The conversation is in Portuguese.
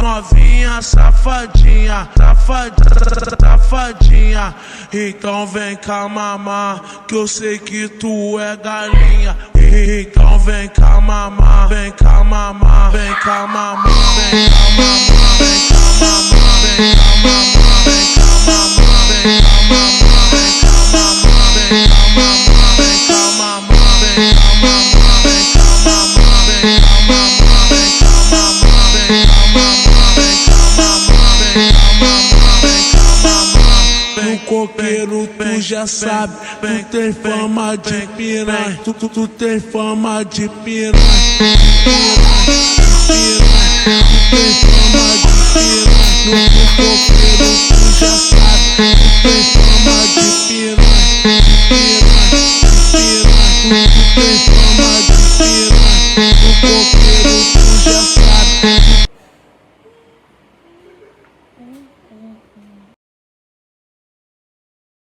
novinha safadinha, safadinha. Então vem cá mamar, que eu sei que tu é galinha. Então vem cá mamar, vem cá mamar, vem cá mamar, vem cá mamar, vem cá mamar, vem cá mamar, vem cá mamar, vem cá mamar, vem cá mamar, vem cá mamar, vem cá mamar, vem cá mamar, vem cá mamar, vem cá mamar, vem cá mamar, vem cá mamar, vem cá mamar, vem cá mamar, vem cá mamar. No coqueiro tu já sabe, tu tem fama de piranha, tu tem fama de piranha, tu tem fama de piranha. No coqueiro tu já sabe, tu tem fama